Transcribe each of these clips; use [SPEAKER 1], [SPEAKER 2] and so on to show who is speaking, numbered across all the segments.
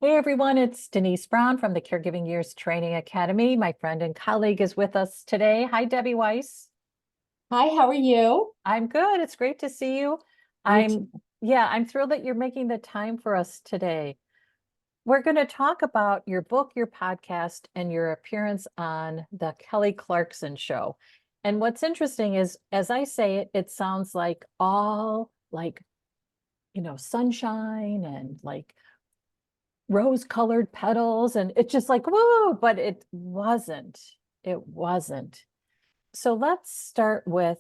[SPEAKER 1] Hey everyone, it's Denise Brown from the Caregiving Years Training Academy. My friend and colleague is with us today. Hi, Debbie Weiss.
[SPEAKER 2] Hi, how are you?
[SPEAKER 1] I'm good. It's great to see you.
[SPEAKER 2] You too.
[SPEAKER 1] I'm thrilled that you're making the time for us today. We're going to talk about your book, your podcast, and your appearance on the Kelly Clarkson Show. And what's interesting is, as I say it, it sounds like all sunshine and like rose-colored petals, and it's just like, whoa, but it wasn't. It wasn't. So let's start with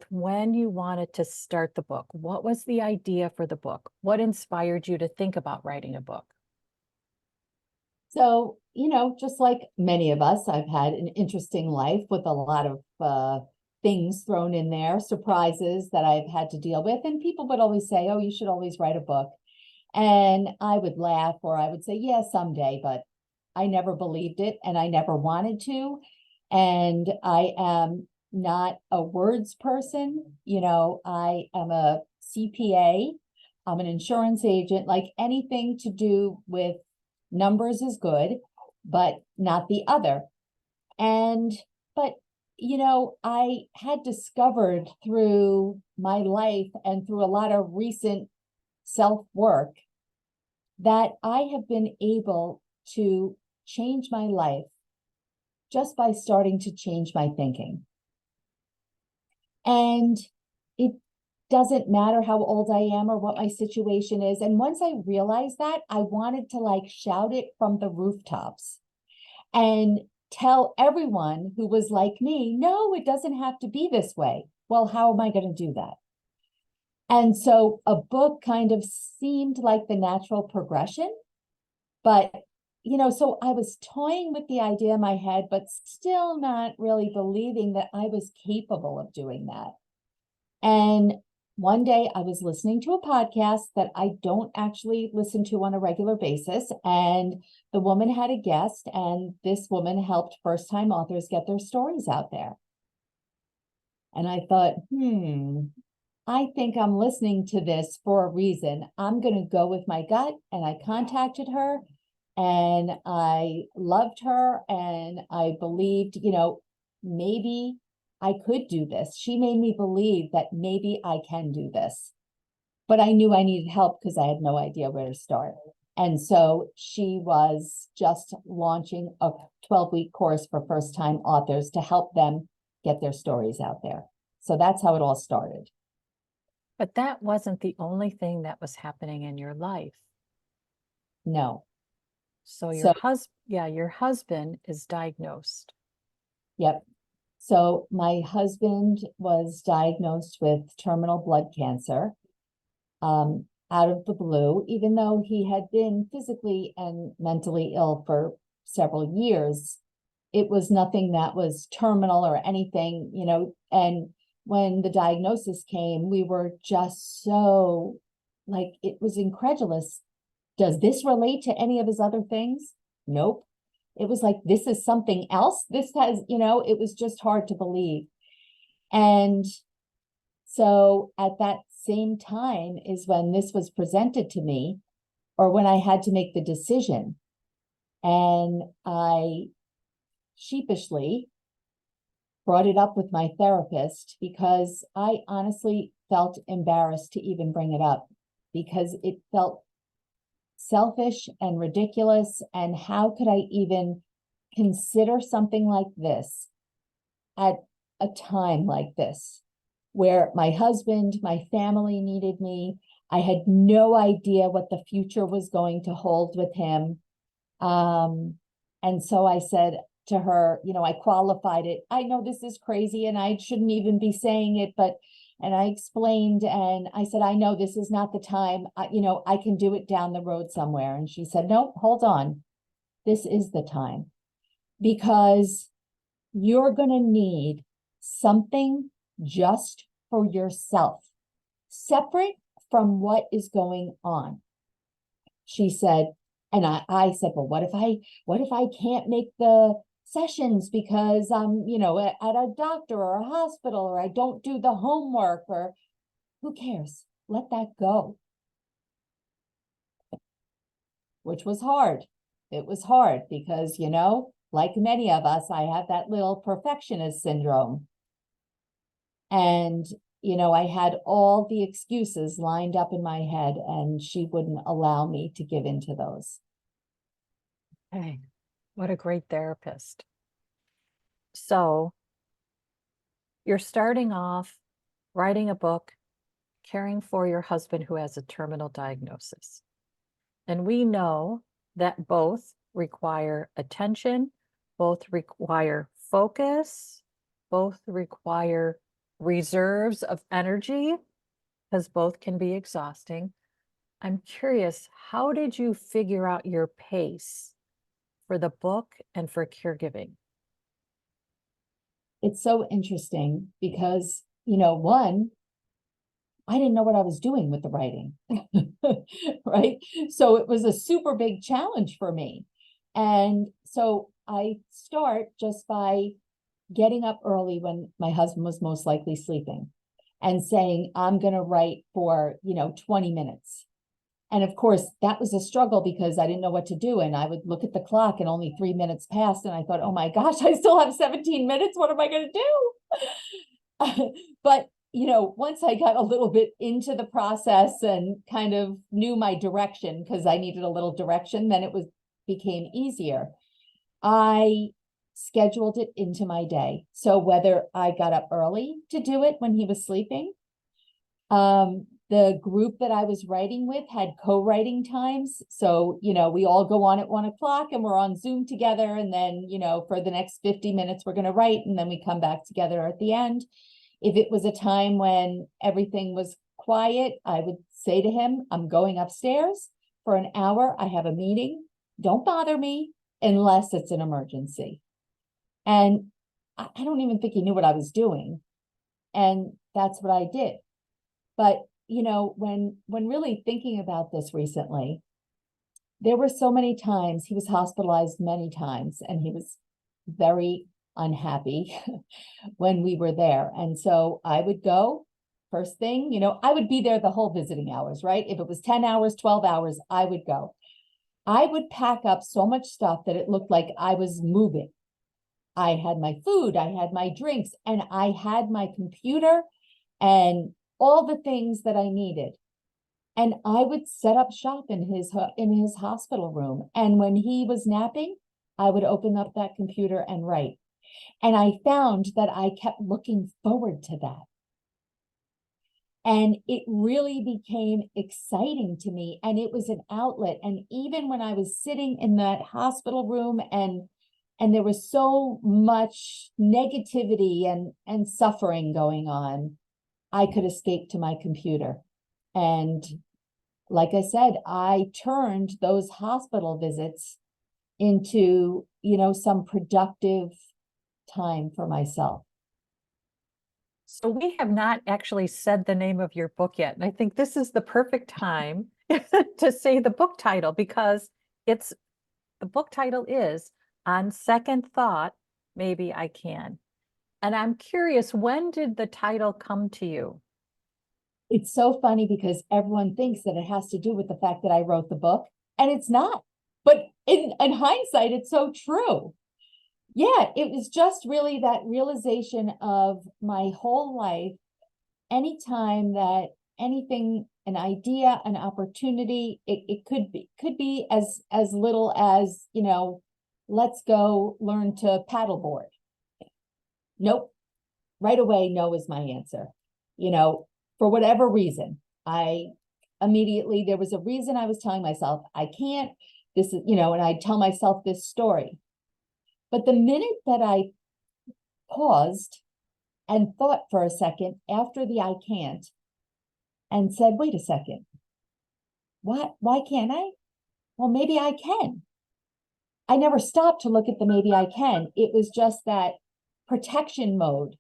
[SPEAKER 1] when you wanted to start the book. What was the idea for the book? What inspired you to think about writing a book?
[SPEAKER 2] So, just like many of us, I've had an interesting life with a lot of things thrown in there, surprises that I've had to deal with. And people would always say, oh, you should always write a book. And I would laugh or I would say, yeah, someday, but I never believed it and I never wanted to. And I am not a words person. I am a CPA. I'm an insurance agent. Like anything to do with numbers is good, but not the other. And, but, I had discovered through my life and through a lot of recent self work that I have been able to change my life just by starting to change my thinking. And it doesn't matter how old I am or what my situation is. And once I realized that, I wanted to like shout it from the rooftops and tell everyone who was like me, no, it doesn't have to be this way. Well, how am I going to do that? And so a book kind of seemed like the natural progression. But, so I was toying with the idea in my head, but still not really believing that I was capable of doing that. And one day I was listening to a podcast that I don't actually listen to on a regular basis. And the woman had a guest, and this woman helped first-time authors get their stories out there. And I thought, I think I'm listening to this for a reason. I'm going to go with my gut. And I contacted her and I loved her. And I believed, maybe I could do this. She made me believe that maybe I can do this. But I knew I needed help because I had no idea where to start. And so she was just launching a 12-week course for first-time authors to help them get their stories out there. So that's how it all started.
[SPEAKER 1] But that wasn't the only thing that was happening in your life.
[SPEAKER 2] No.
[SPEAKER 1] So
[SPEAKER 2] So,
[SPEAKER 1] your husband is diagnosed.
[SPEAKER 2] yep. So my husband was diagnosed with terminal blood cancer out of the blue, even though he had been physically and mentally ill for several years. It was nothing that was terminal or anything, and when the diagnosis came, we were just so like, it was incredulous. Does this relate to any of his other things? Nope. It was like, this is something else. This has, it was just hard to believe. And so at that same time is when this was presented to me, or when I had to make the decision. And I sheepishly brought it up with my therapist because I honestly felt embarrassed to even bring it up because it felt selfish and ridiculous. And how could I even consider something like this at a time like this, where my husband, my family needed me? I had no idea what the future was going to hold with him. And so I said to her, I qualified it. I know this is crazy and I shouldn't even be saying it, but, and I explained and I said, I know this is not the time. I can do it down the road somewhere. And she said, no, hold on. This is the time, because you're going to need something just for yourself, separate from what is going on. She said, and I said, well, what if I can't make the sessions because I'm, at a doctor or a hospital, or I don't do the homework, or who cares? Let that go. which was hard. It was hard because, like many of us, I have that little perfectionist syndrome. And, I had all the excuses lined up in my head, and she wouldn't allow me to give into those.
[SPEAKER 1] Hey, what a great therapist. So you're starting off writing a book, caring for your husband who has a terminal diagnosis. And we know that both require attention, both require focus, both require reserves of energy, because both can be exhausting. I'm curious, how did you figure out your pace for the book and for caregiving?
[SPEAKER 2] It's so interesting because, one, I didn't know what I was doing with the writing, right? So it was a super big challenge for me. And so I start just by getting up early when my husband was most likely sleeping and saying, I'm going to write for, 20 minutes. And of course, that was a struggle because I didn't know what to do. And I would look at the clock and only 3 minutes passed. And I thought, oh my gosh, I still have 17 minutes. What am I going to do? But, once I got a little bit into the process and kind of knew my direction, because I needed a little direction, then it became easier. I scheduled it into my day. So whether I got up early to do it when he was sleeping, the group that I was writing with had co-writing times. So, we all go on at 1:00 and we're on Zoom together. And then, for the next 50 minutes, we're going to write. And then we come back together at the end. If it was a time when everything was quiet, I would say to him, I'm going upstairs for an hour. I have a meeting. Don't bother me unless it's an emergency. And I don't even think he knew what I was doing. And that's what I did. But, when really thinking about this recently, there were so many times he was hospitalized many times, and he was very unhappy when we were there. And so I would go first thing, I would be there the whole visiting hours, right? If it was 10 hours, 12 hours, I would go. I would pack up so much stuff that it looked like I was moving. I had my food, I had my drinks, and I had my computer and all the things that I needed. And I would set up shop in his hospital room. And when he was napping, I would open up that computer and write. And I found that I kept looking forward to that. And it really became exciting to me. And it was an outlet. And even when I was sitting in that hospital room and there was so much negativity and suffering going on, I could escape to my computer. And like I said, I turned those hospital visits into, some productive time for myself.
[SPEAKER 1] So we have not actually said the name of your book yet. And I think this is the perfect time to say the book title, because the book title is On Second Thought, Maybe I Can. And I'm curious, when did the title come to you?
[SPEAKER 2] It's so funny because everyone thinks that it has to do with the fact that I wrote the book, and it's not. But in hindsight, it's so true. Yeah, it was just really that realization of my whole life. Anytime that anything, an idea, an opportunity, it could be as little as, let's go learn to paddleboard. Nope. Right away, no is my answer. For whatever reason, there was a reason I was telling myself, I can't, this is, and I tell myself this story. But the minute that I paused and thought for a second after the I can't and said, wait a second, why can't I? Well, maybe I can. I never stopped to look at the maybe I can. It was just that protection mode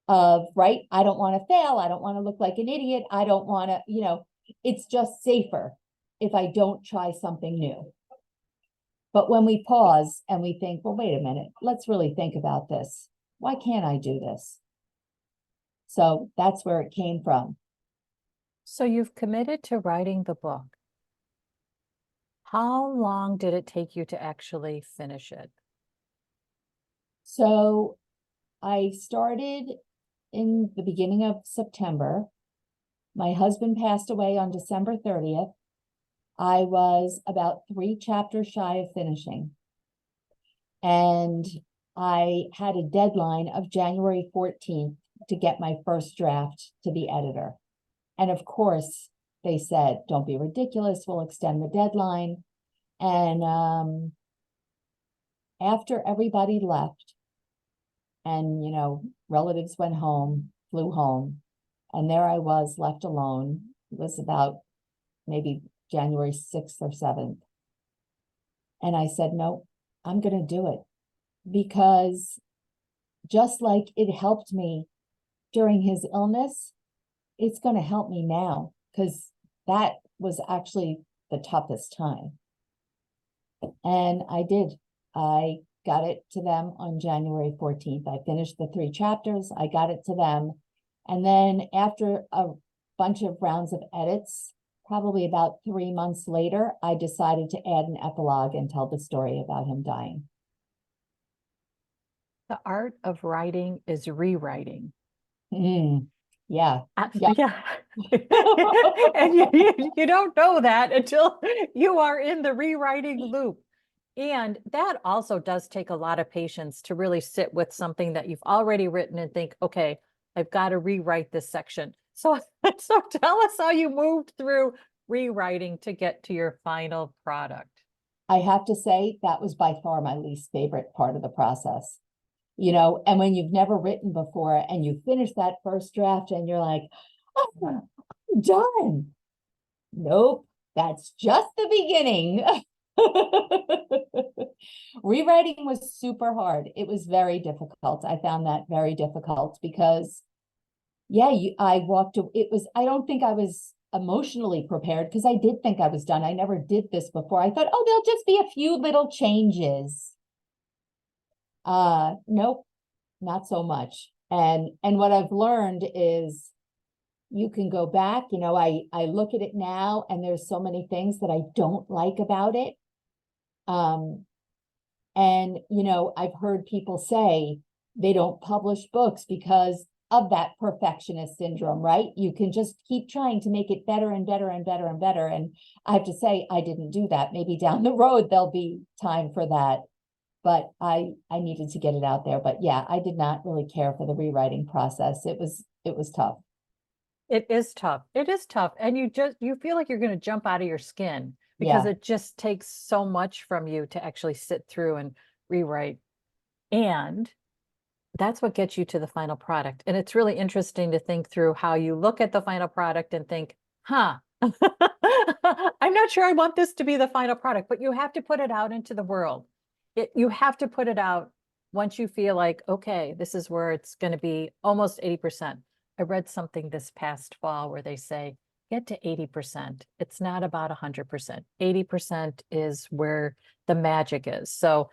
[SPEAKER 2] of, right, I don't want to fail. I don't want to look like an idiot. I don't want to, it's just safer if I don't try something new. But when we pause and we think, well, wait a minute, let's really think about this. Why can't I do this? So that's where it came from.
[SPEAKER 1] So you've committed to writing the book. How long did it take you to actually finish it?
[SPEAKER 2] So I started in the beginning of September. My husband passed away on December 30th. I was about 3 chapters shy of finishing. And I had a deadline of January 14th to get my first draft to the editor. And of course, they said, don't be ridiculous, we'll extend the deadline. And after everybody left and, relatives went home, flew home, and there I was left alone. It was about maybe January 6th or 7th. And I said, no, I'm going to do it, because just like it helped me during his illness, it's going to help me now, because that was actually the toughest time. And I did. I got it to them on January 14th. I finished the 3 chapters. I got it to them. And then after a bunch of rounds of edits, probably about 3 months later, I decided to add an epilogue and tell the story about him dying.
[SPEAKER 1] The art of writing is rewriting.
[SPEAKER 2] Yeah.
[SPEAKER 1] Yeah. And you don't know that until you are in the rewriting loop. And that also does take a lot of patience to really sit with something that you've already written and think, okay, I've got to rewrite this section. So, so tell us how you moved through rewriting to get to your final product.
[SPEAKER 2] I have to say that was by far my least favorite part of the process. And when you've never written before and you finish that first draft and you're like, oh, I'm done. Nope, that's just the beginning. Rewriting was super hard. It was very difficult. I found that very difficult because, yeah, I don't think I was emotionally prepared, because I did think I was done. I never did this before. I thought, oh, there'll just be a few little changes. Nope, not so much. And what I've learned is you can go back. I look at it now and there's so many things that I don't like about it. And I've heard people say they don't publish books because of that perfectionist syndrome, right? You can just keep trying to make it better and better and better and better. And I have to say, I didn't do that. Maybe down the road there'll be time for that, but I needed to get it out there. But yeah, I did not really care for the rewriting process. It was tough.
[SPEAKER 1] It is tough. It is tough. And you feel like you're going to jump out of your skin because
[SPEAKER 2] Yeah.
[SPEAKER 1] it just takes so much from you to actually sit through and rewrite. And that's what gets you to the final product. And it's really interesting to think through how you look at the final product and think, huh, I'm not sure I want this to be the final product, but you have to put it out into the world. You have to put it out once you feel like, okay, this is where it's going to be almost 80%. I read something this past fall where they say, get to 80%. It's not about 100%. 80% is where the magic is. So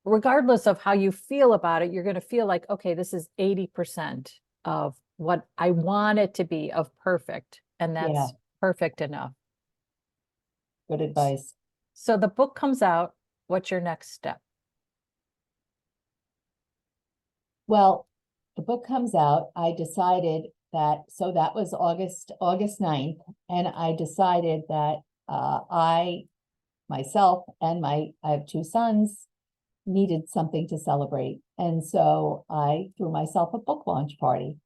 [SPEAKER 1] regardless of how you feel about it, you're going to feel like, okay, this is 80% of what I want it to be, of perfect. And
[SPEAKER 2] Yeah.
[SPEAKER 1] that's perfect enough.
[SPEAKER 2] Good advice.
[SPEAKER 1] So the book comes out. What's your next step?
[SPEAKER 2] Well, the book comes out. I decided that, so that was August 9th. And I decided that I, myself, and I have 2 sons, needed something to celebrate. And so I threw myself a book launch party.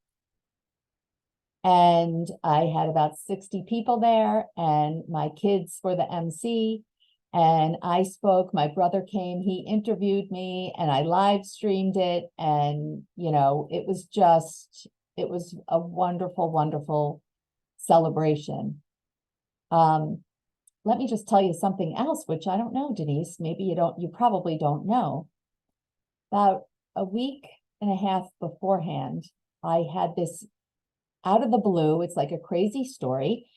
[SPEAKER 2] And I had about 60 people there, and my kids were the MC. And I spoke, my brother came, he interviewed me, and I live streamed it. And, it was a wonderful, wonderful celebration. Let me just tell you something else, which I don't know, Denise, maybe you probably don't know. About a week and a half beforehand, I had this out of the blue, it's like a crazy story,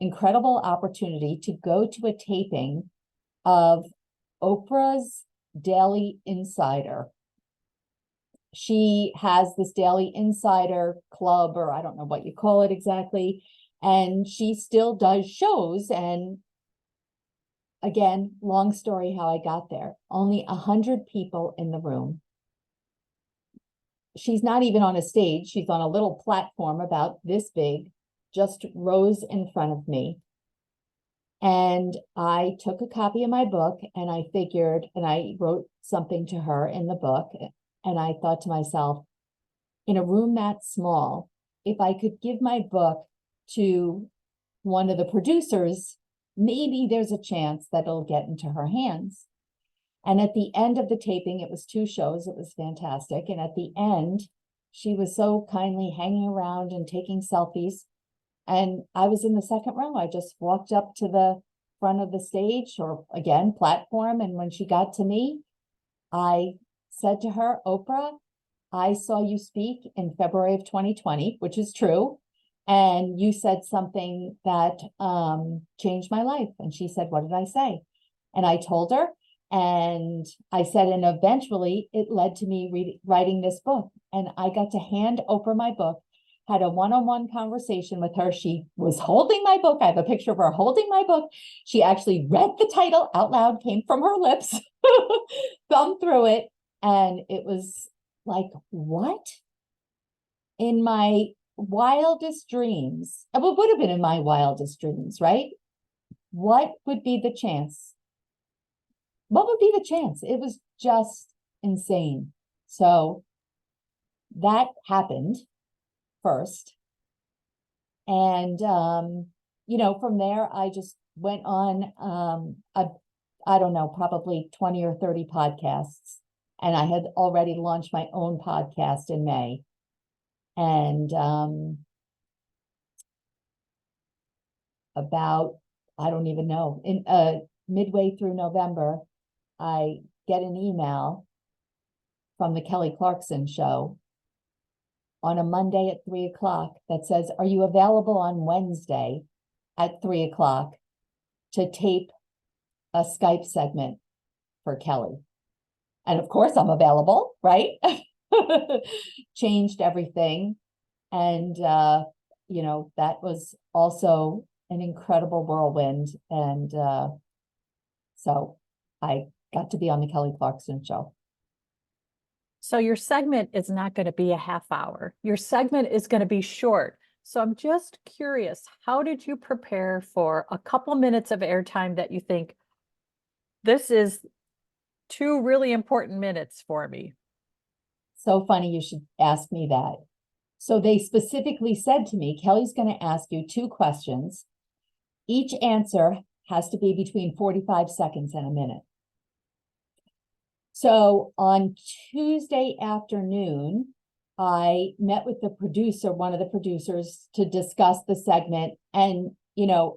[SPEAKER 2] incredible opportunity to go to a taping of Oprah's Daily Insider. She has this Daily Insider club, or I don't know what you call it exactly, and she still does shows. And again, long story how I got there. Only 100 people in the room. She's not even on a stage. She's on a little platform about this big, just rows in front of me. And I took a copy of my book and I figured, and I wrote something to her in the book. And I thought to myself, in a room that small, if I could give my book to one of the producers, maybe there's a chance that it'll get into her hands. And at the end of the taping, it was 2 shows. It was fantastic. And at the end, she was so kindly hanging around and taking selfies. And I was in the second row. I just walked up to the front of the stage, or again, platform. And when she got to me, I said to her, Oprah, I saw you speak in February of 2020, which is true. And you said something that changed my life. And she said, what did I say? And I told her, and I said, and eventually it led to me writing this book. And I got to hand Oprah my book, had a one-on-one conversation with her. She was holding my book. I have a picture of her holding my book. She actually read the title out loud, came from her lips, thumbed through it. And it was like, what? In my wildest dreams, it would have been in my wildest dreams, right? What would be the chance? What would be the chance? It was just insane. So that happened first. And, from there, I just went on, I don't know, probably 20 or 30 podcasts. And I had already launched my own podcast in May. And about, I don't even know, in midway through November, I get an email from the Kelly Clarkson Show on a Monday at 3:00 that says, are you available on Wednesday at 3:00 to tape a Skype segment for Kelly? And of course I'm available, right? Changed everything. And, that was also an incredible whirlwind. And so I got to be on the Kelly Clarkson Show.
[SPEAKER 1] So your segment is not going to be a half hour. Your segment is going to be short. So I'm just curious, how did you prepare for a couple minutes of airtime that you think, this is 2 really important minutes for me?
[SPEAKER 2] So funny you should ask me that. So they specifically said to me, Kelly's going to ask you 2 questions. Each answer has to be between 45 seconds and a minute. So on Tuesday afternoon, I met with the producer, one of the producers, to discuss the segment. And,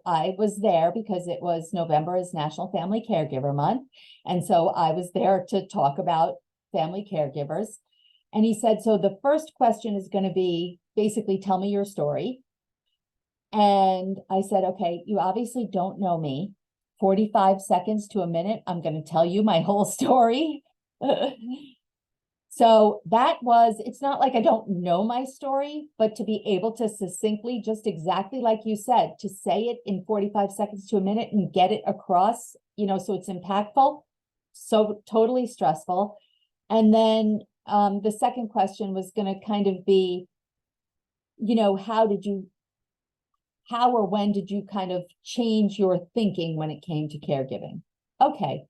[SPEAKER 2] I was there because it was November is National Family Caregiver Month. And so I was there to talk about family caregivers. And he said, so the first question is going to be basically, tell me your story. And I said, okay, you obviously don't know me. 45 seconds to a minute, I'm going to tell you my whole story. So it's not like I don't know my story, but to be able to succinctly, just exactly like you said, to say it in 45 seconds to a minute and get it across, so it's impactful, so totally stressful. And then the second question was going to kind of be, how or when did you kind of change your thinking when it came to caregiving? Okay.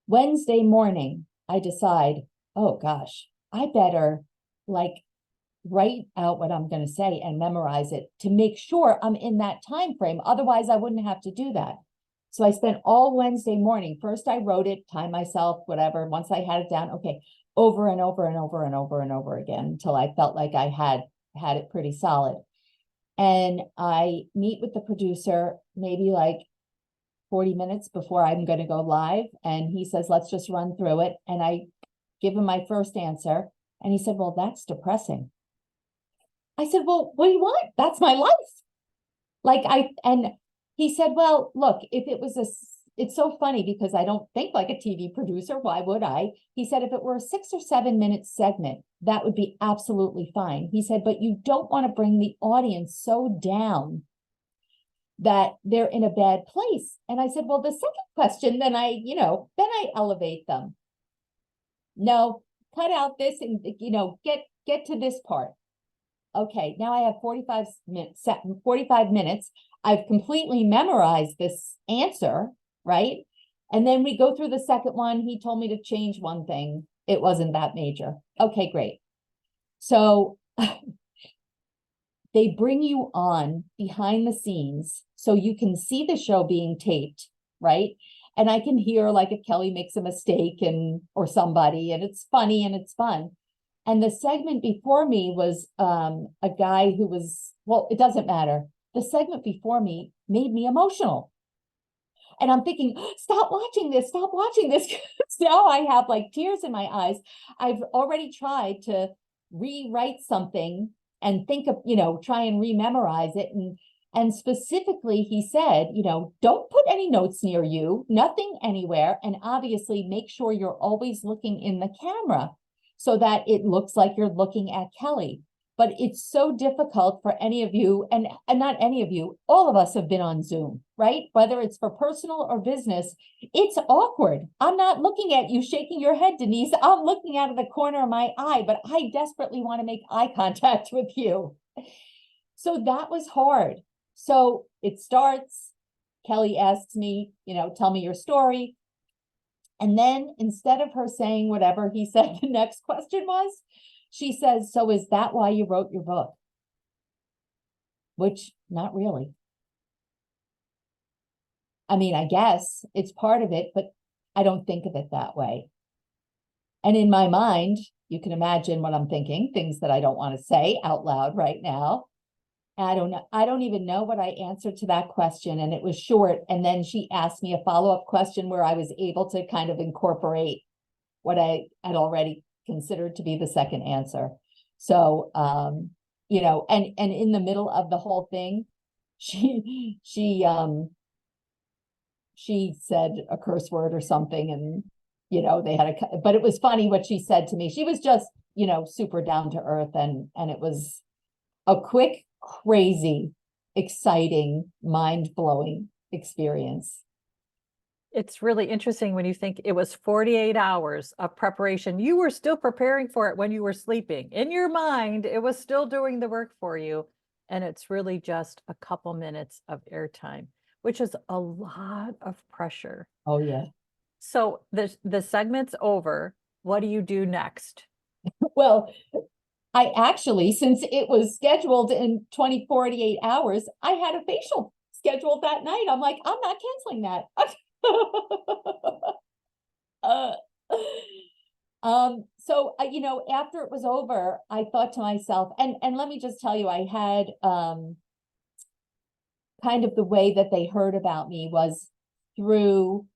[SPEAKER 2] Wednesday morning, I decide, oh gosh, I better write out what I'm going to say and memorize it to make sure I'm in that time frame. Otherwise, I wouldn't have to do that. So I spent all Wednesday morning. First, I wrote it, time myself, whatever. Once I had it down, okay, over and over and over and over and over again until I felt like I had it pretty solid. And I meet with the producer maybe 40 minutes before I'm going to go live. And he says, let's just run through it. And I give him my first answer. And he said, well, that's depressing. I said, well, what do you want? That's my life. And he said, well, look, if it was it's so funny because I don't think like a TV producer. Why would I? He said, if it were a 6 or 7 minute segment, that would be absolutely fine. He said, but you don't want to bring the audience so down that they're in a bad place. And I said, well, the second question, then I elevate them. No, cut out this and, get to this part. Okay, now I have 45 minutes. I've completely memorized this answer, right? And then we go through the second one. He told me to change one thing. It wasn't that major. Okay, great. So they bring you on behind the scenes so you can see the show being taped, right? And I can hear like if Kelly makes a mistake or somebody, and it's funny and it's fun. And the segment before me was a guy who was, well, it doesn't matter. The segment before me made me emotional. And I'm thinking, stop watching this, stop watching this. Now I have like tears in my eyes. I've already tried to rewrite something and think of, try and rememorize it. And specifically, he said, don't put any notes near you, nothing anywhere. And obviously make sure you're always looking in the camera so that it looks like you're looking at Kelly. But it's so difficult for any of you, and not any of you, all of us have been on Zoom, right? Whether it's for personal or business, it's awkward. I'm not looking at you shaking your head, Denise. I'm looking out of the corner of my eye, but I desperately want to make eye contact with you. So that was hard. So it starts, Kelly asks me, tell me your story. And then instead of her saying whatever he said the next question was, she says, so is that why you wrote your book? Which, not really. I mean, I guess it's part of it, but I don't think of it that way. And in my mind, you can imagine what I'm thinking, things that I don't want to say out loud right now. I don't know. I don't even know what I answered to that question. And it was short. And then she asked me a follow-up question where I was able to kind of incorporate what I had already considered to be the second answer. So, and in the middle of the whole thing, she said a curse word or something, and they had but it was funny what she said to me. She was just super down to earth, and it was a quick, crazy, exciting, mind-blowing experience.
[SPEAKER 1] It's really interesting when you think it was 48 hours of preparation. You were still preparing for it when you were sleeping. In your mind, it was still doing the work for you. And it's really just a couple minutes of airtime, which is a lot of pressure.
[SPEAKER 2] Oh, yeah.
[SPEAKER 1] So the segment's over. What do you do next?
[SPEAKER 2] Well, I actually, since it was scheduled in 48 hours, I had a facial scheduled that night. I'm like, I'm not canceling that. So after it was over, I thought to myself, and let me just tell you, I had kind of the way that they heard about me was through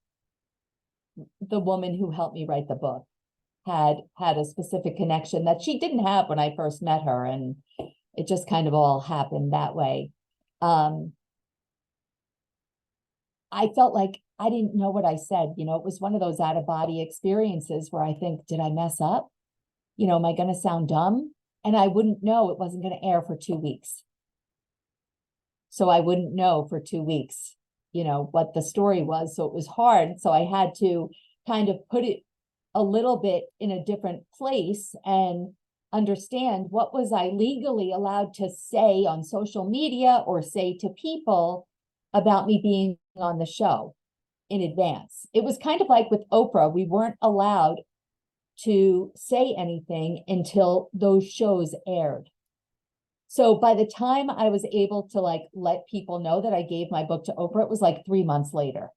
[SPEAKER 2] the woman who helped me write the book. Had a specific connection that she didn't have when I first met her, and it just kind of all happened that way. I felt like I didn't know what I said. It was one of those out-of-body experiences where I think, did I mess up? Am I going to sound dumb? And I wouldn't know. It wasn't going to air for 2 weeks. So I wouldn't know for 2 weeks, what the story was. So it was hard. So I had to kind of put it a little bit in a different place and understand what was I legally allowed to say on social media or say to people about me being on the show in advance. It was kind of like with Oprah, we weren't allowed to say anything until those shows aired. So by the time I was able to let people know that I gave my book to Oprah, it was like 3 months later.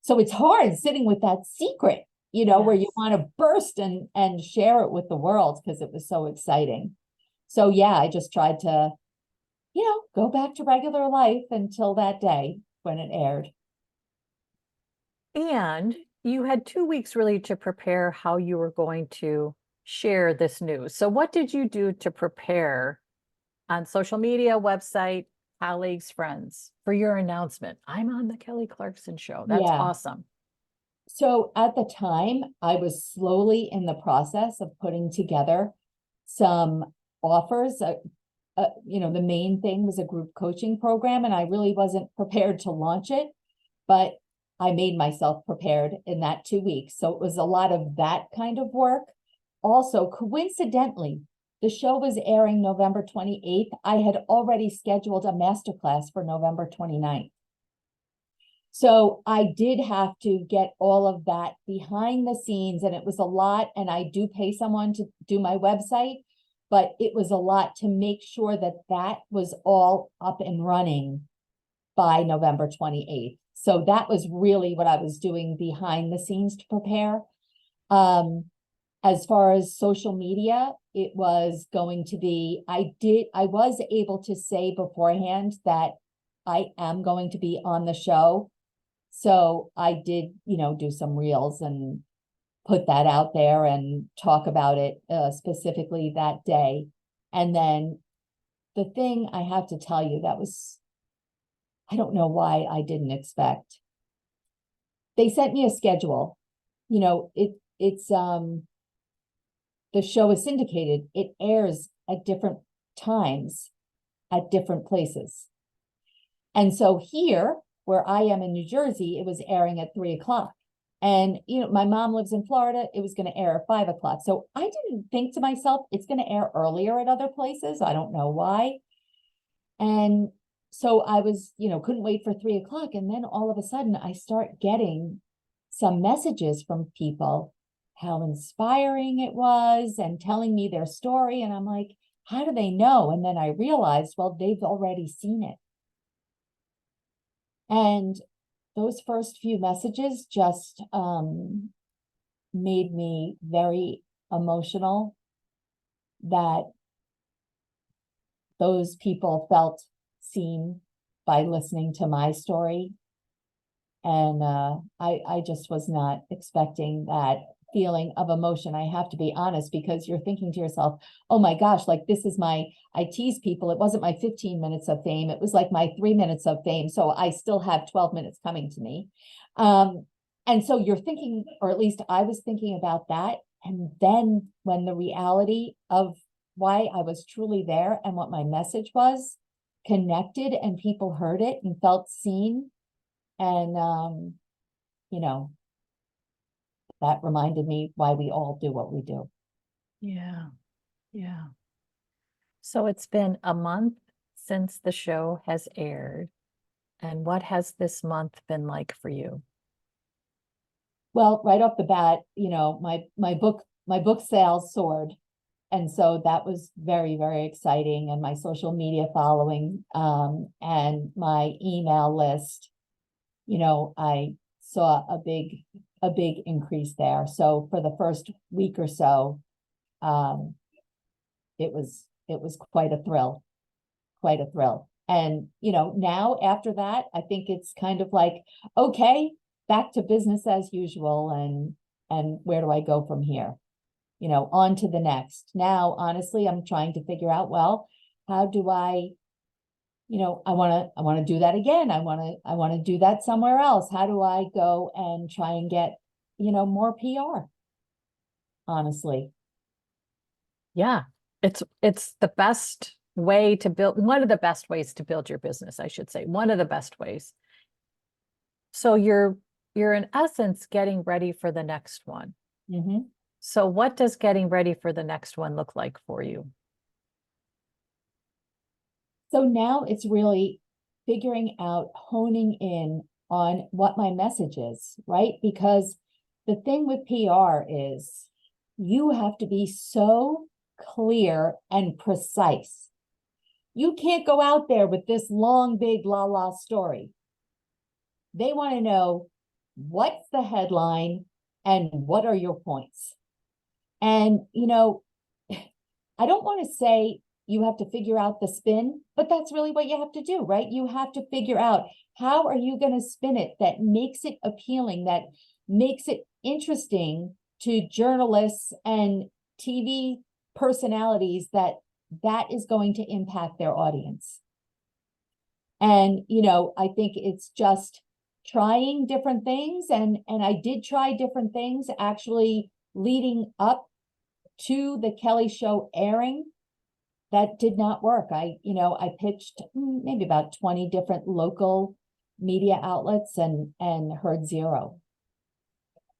[SPEAKER 2] So it's hard sitting with that secret, where you want to burst and share it with the world because it was so exciting. So yeah, I just tried to, go back to regular life until that day when it aired.
[SPEAKER 1] And you had 2 weeks really to prepare how you were going to share this news. So what did you do to prepare on social media, website, colleagues, friends for your announcement? I'm on the Kelly Clarkson Show. That's awesome.
[SPEAKER 2] So at the time, I was slowly in the process of putting together some offers. the main thing was a group coaching program, and I really wasn't prepared to launch it, but I made myself prepared in that 2 weeks. So it was a lot of that kind of work. Also, coincidentally, the show was airing November 28th. I had already scheduled a masterclass for November 29th. So I did have to get all of that behind the scenes, and it was a lot. And I do pay someone to do my website, but it was a lot to make sure that that was all up and running by November 28th. So that was really what I was doing behind the scenes to prepare. As far as social media, it was going to be, I was able to say beforehand that I am going to be on the show. So I did, do some reels and put that out there and talk about it specifically that day. And then the thing I have to tell you that was, I don't know why I didn't expect. They sent me a schedule. It's the show is syndicated. It airs at different times at different places. And so here, where I am in New Jersey, it was airing at 3:00. And, my mom lives in Florida. It was going to air at 5:00. So I didn't think to myself, it's going to air earlier at other places. I don't know why. And so I was, couldn't wait for 3:00. And then all of a sudden I start getting some messages from people, how inspiring it was and telling me their story. And I'm like, how do they know? And then I realized, well, they've already seen it. And those first few messages just made me very emotional that those people felt seen by listening to my story. And I just was not expecting that feeling of emotion. I have to be honest, because you're thinking to yourself, oh my gosh, like I tease people. It wasn't my 15 minutes of fame. It was like my 3 minutes of fame. So I still have 12 minutes coming to me. And so you're thinking, or at least I was thinking about that. And then when the reality of why I was truly there and what my message was connected and people heard it and felt seen, and that reminded me why we all do what we do.
[SPEAKER 1] Yeah. Yeah. So it's been a month since the show has aired. And what has this month been like for you?
[SPEAKER 2] Well, right off the bat, my book sales soared. And so that was very, very exciting. And my social media following, and my email list, I saw a big increase there. So for the first week or so, it was quite a thrill. And, now after that, I think it's kind of like, okay, back to business as usual. And where do I go from here? On to the next. Now, honestly, I'm trying to figure out, well, how do I want to do that again. I want to do that somewhere else. How do I go and try and get, more PR? Honestly.
[SPEAKER 1] Yeah. It's the best way to build, one of the best ways to build your business, I should say. One of the best ways. So you're in essence getting ready for the next one.
[SPEAKER 2] Mm-hmm.
[SPEAKER 1] So what does getting ready for the next one look like for you?
[SPEAKER 2] So now it's really figuring out, honing in on what my message is, right? Because the thing with PR is you have to be so clear and precise. You can't go out there with this long, big la la story. They want to know what's the headline and what are your points. And, I don't want to say you have to figure out the spin, but that's really what you have to do, right? You have to figure out, how are you going to spin it that makes it appealing, that makes it interesting to journalists and TV personalities, that is going to impact their audience. And, I think it's just trying different things. And I did try different things actually leading up to the Kelly show airing. that did not work. I pitched maybe about 20 different local media outlets and heard zero.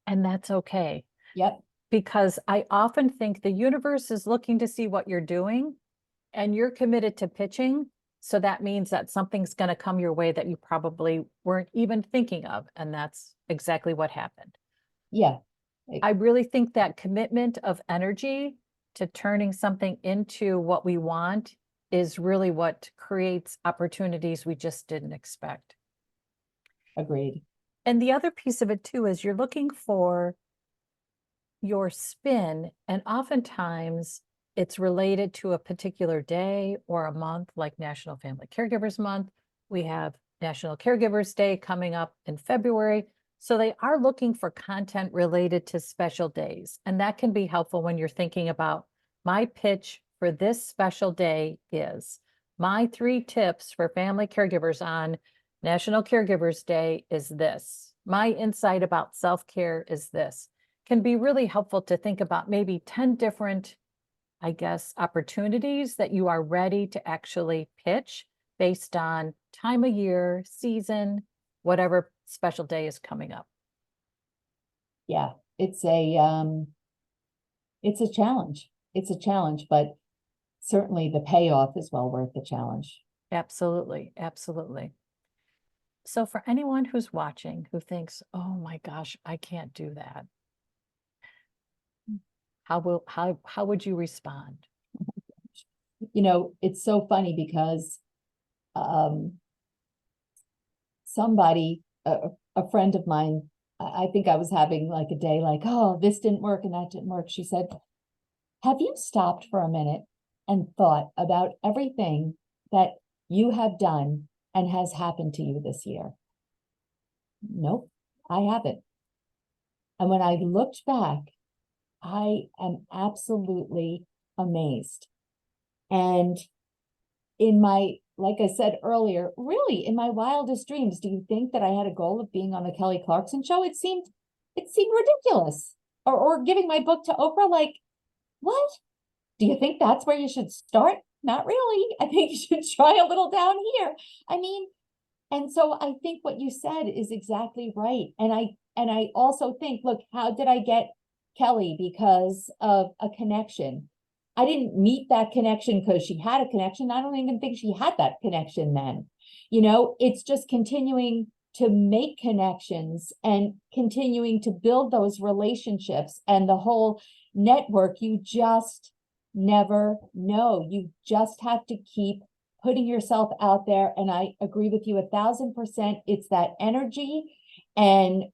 [SPEAKER 1] And that's okay.
[SPEAKER 2] Yep.
[SPEAKER 1] Because I often think the universe is looking to see what you're doing and you're committed to pitching. So that means that something's going to come your way that you probably weren't even thinking of. And that's exactly what happened.
[SPEAKER 2] Yeah.
[SPEAKER 1] I really think that commitment of energy to turning something into what we want is really what creates opportunities we just didn't expect.
[SPEAKER 2] Agreed.
[SPEAKER 1] And the other piece of it too is you're looking for your spin, and oftentimes it's related to a particular day or a month, like National Family Caregivers Month. We have National Caregivers Day coming up in February. So they are looking for content related to special days. And that can be helpful when you're thinking about my pitch for this special day is my 3 tips for family caregivers on National Caregivers Day is this. My insight about self-care is this. Can be really helpful to think about maybe 10 different, I guess, opportunities that you are ready to actually pitch based on time of year, season, whatever special day is coming up.
[SPEAKER 2] Yeah, it's a challenge. It's a challenge, but certainly the payoff is well worth the challenge.
[SPEAKER 1] Absolutely, absolutely. So for anyone who's watching who thinks, oh my gosh, I can't do that, how would you respond?
[SPEAKER 2] It's so funny because somebody, a friend of mine, I think I was having like a day like, oh, this didn't work and that didn't work. She said, have you stopped for a minute and thought about everything that you have done and has happened to you this year? Nope, I haven't. And when I looked back, I am absolutely amazed. And like I said earlier, really in my wildest dreams, do you think that I had a goal of being on the Kelly Clarkson Show? It seemed ridiculous. Or giving my book to Oprah, like, what? Do you think that's where you should start? Not really. I think you should try a little down here. I mean, and so I think what you said is exactly right. And I also think, look, how did I get Kelly? Because of a connection. I didn't meet that connection because she had a connection. I don't even think she had that connection then. It's just continuing to make connections and continuing to build those relationships and the whole network. You just never know. You just have to keep putting yourself out there. And I agree with you 1,000%. It's that energy and,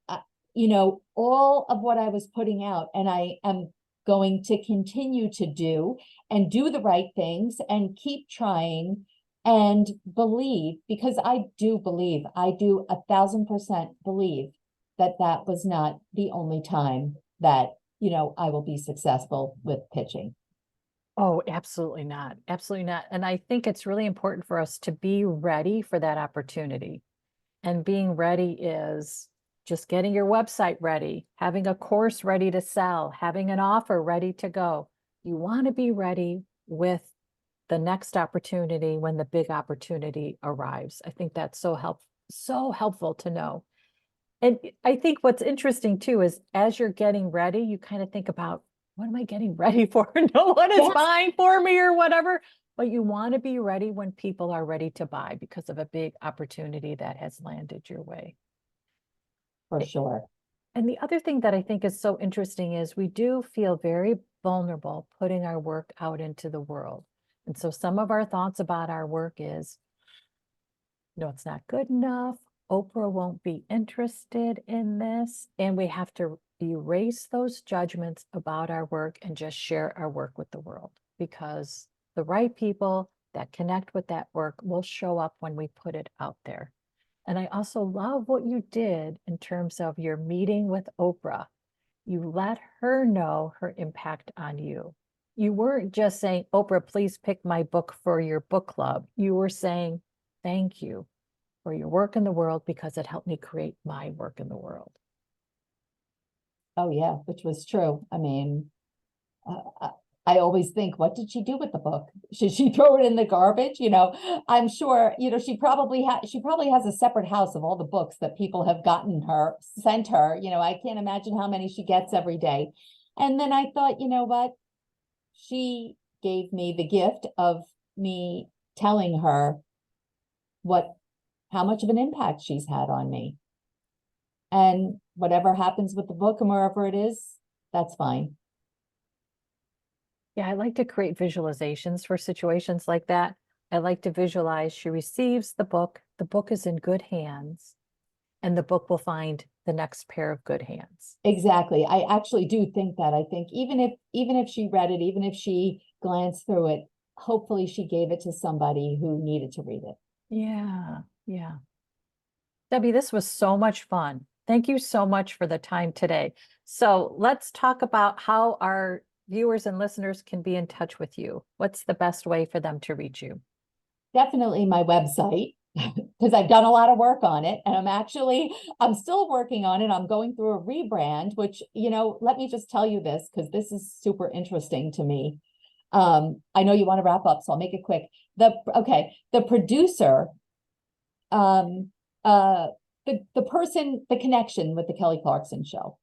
[SPEAKER 2] all of what I was putting out. And I am going to continue to do and do the right things and keep trying and believe, because I do 1,000% believe that that was not the only time that, I will be successful with pitching.
[SPEAKER 1] Oh, absolutely not. Absolutely not. And I think it's really important for us to be ready for that opportunity. And being ready is just getting your website ready, having a course ready to sell, having an offer ready to go. You want to be ready with the next opportunity when the big opportunity arrives. I think that's so helpful to know. And I think what's interesting too is as you're getting ready, you kind of think about, what am I getting ready for? No one is
[SPEAKER 2] Yes.
[SPEAKER 1] buying for me or whatever. But you want to be ready when people are ready to buy because of a big opportunity that has landed your way.
[SPEAKER 2] For sure.
[SPEAKER 1] And the other thing that I think is so interesting is we do feel very vulnerable putting our work out into the world. And so some of our thoughts about our work is, no, it's not good enough. Oprah won't be interested in this. And we have to erase those judgments about our work and just share our work with the world, because the right people that connect with that work will show up when we put it out there. And I also love what you did in terms of your meeting with Oprah. You let her know her impact on you. You weren't just saying, Oprah, please pick my book for your book club. You were saying, thank you for your work in the world because it helped me create my work in the world.
[SPEAKER 2] Oh, yeah, which was true. I mean, I always think, what did she do with the book? Should she throw it in the garbage? I'm sure, she probably has a separate house of all the books that people have sent her. I can't imagine how many she gets every day. And then I thought, you know what? She gave me the gift of me telling her how much of an impact she's had on me. And whatever happens with the book and wherever it is, that's fine.
[SPEAKER 1] Yeah, I like to create visualizations for situations like that. I like to visualize she receives the book is in good hands, and the book will find the next pair of good hands.
[SPEAKER 2] Exactly. I actually do think that. I think even if she read it, even if she glanced through it, hopefully she gave it to somebody who needed to read it.
[SPEAKER 1] Yeah, yeah. Debbie, this was so much fun. Thank you so much for the time today. So let's talk about how our viewers and listeners can be in touch with you. What's the best way for them to reach you?
[SPEAKER 2] Definitely my website, because I've done a lot of work on it, and I'm still working on it. I'm going through a rebrand, which, let me just tell you this, because this is super interesting to me. I know you want to wrap up, so I'll make it quick. The producer, the person, the connection with the Kelly Clarkson Show,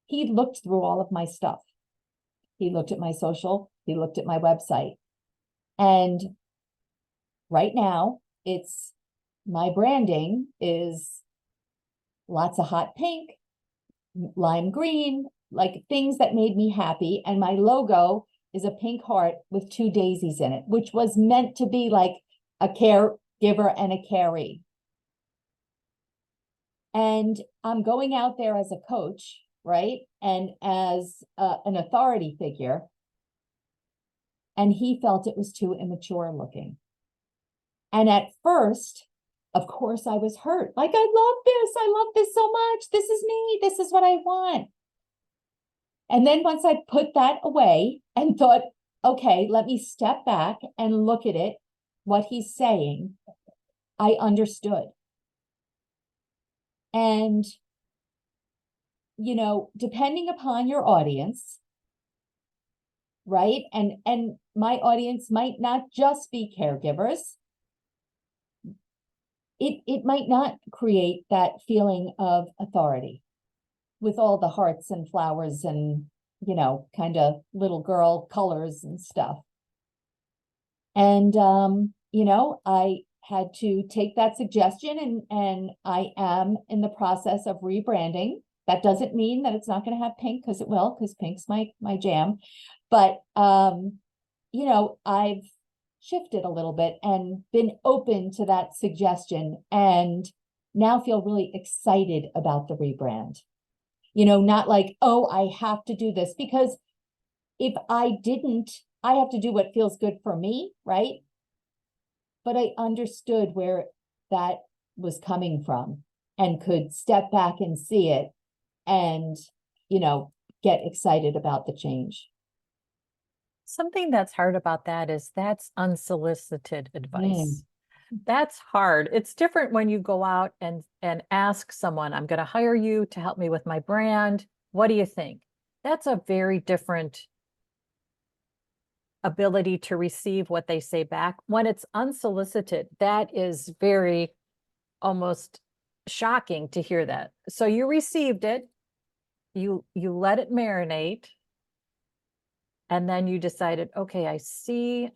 [SPEAKER 2] he looked through all of my stuff. He looked at my social, he looked at my website. And right now, my branding is lots of hot pink, lime green, like things that made me happy. And my logo is a pink heart with 2 daisies in it, which was meant to be like a caregiver and a caree. And I'm going out there as a coach, right? And as an authority figure. And he felt it was too immature looking. And at first, of course, I was hurt. Like, I love this so much. This is me. This is what I want. And then once I put that away and thought, okay, let me step back and look at it, what he's saying, I understood. And, depending upon your audience, right? And my audience might not just be caregivers. It might not create that feeling of authority with all the hearts and flowers and, kind of little girl colors and stuff. And, I had to take that suggestion and I am in the process of rebranding. That doesn't mean that it's not going to have pink, because it will, because pink's my jam. But, I've shifted a little bit and been open to that suggestion, and now feel really excited about the rebrand. Not like, oh, I have to do this, because if I didn't, I have to do what feels good for me, right? But I understood where that was coming from and could step back and see it and, get excited about the change.
[SPEAKER 1] Something that's hard about that is that's unsolicited advice. That's hard. It's different when you go out and ask someone, I'm going to hire you to help me with my brand. What do you think? That's a very different ability to receive what they say back. When it's unsolicited, that is very almost shocking to hear that. So you received it, you let it marinate, and then you decided, okay, I see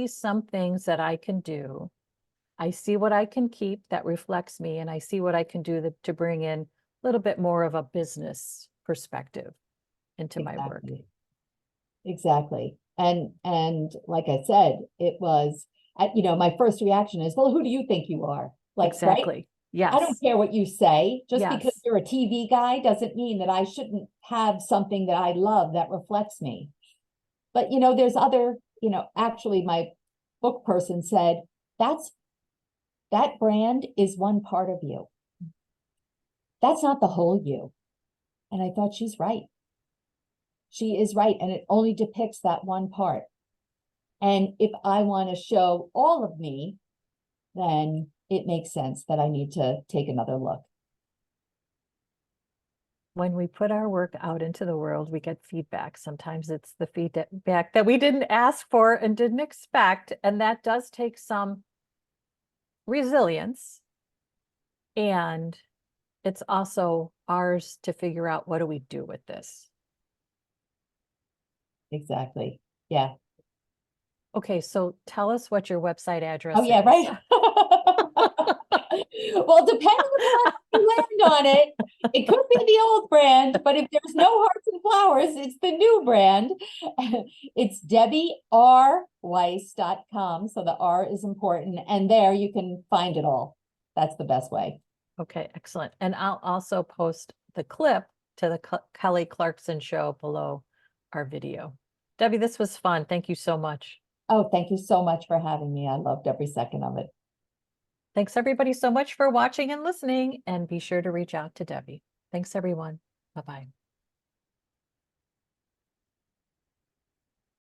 [SPEAKER 1] some things that I can do. I see what I can keep that reflects me, and I see what I can do to bring in a little bit more of a business perspective into my work.
[SPEAKER 2] Exactly. And like I said, it was, my first reaction is, well, who do you think you are? Like,
[SPEAKER 1] exactly.
[SPEAKER 2] Right?
[SPEAKER 1] Yes.
[SPEAKER 2] I don't care what you say. Just
[SPEAKER 1] Yes.
[SPEAKER 2] because you're a TV guy doesn't mean that I shouldn't have something that I love that reflects me. But, there's other, actually my book person said, that brand is one part of you. That's not the whole you. And I thought, she's right. She is right. And it only depicts that one part. And if I want to show all of me, then it makes sense that I need to take another look.
[SPEAKER 1] when we put our work out into the world, we get feedback. Sometimes it's the feedback that we didn't ask for and didn't expect. And that does take some resilience. And it's also ours to figure out, what do we do with this?
[SPEAKER 2] Exactly. Yeah.
[SPEAKER 1] Okay, so tell us what your website address
[SPEAKER 2] Oh, yeah,
[SPEAKER 1] is.
[SPEAKER 2] right. Well, depending upon how you land on it, it could be the old brand, but if there's no hearts and flowers, it's the new brand. It's DebbieRWeiss.com. So the R is important. And there you can find it all. That's the best way.
[SPEAKER 1] Okay, excellent. And I'll also post the clip to the Kelly Clarkson Show below our video. Debbie, this was fun. Thank you so much.
[SPEAKER 2] Oh, thank you so much for having me. I loved every second of it.
[SPEAKER 1] Thanks everybody so much for watching and listening, and be sure to reach out to Debbie. Thanks everyone. Bye-bye.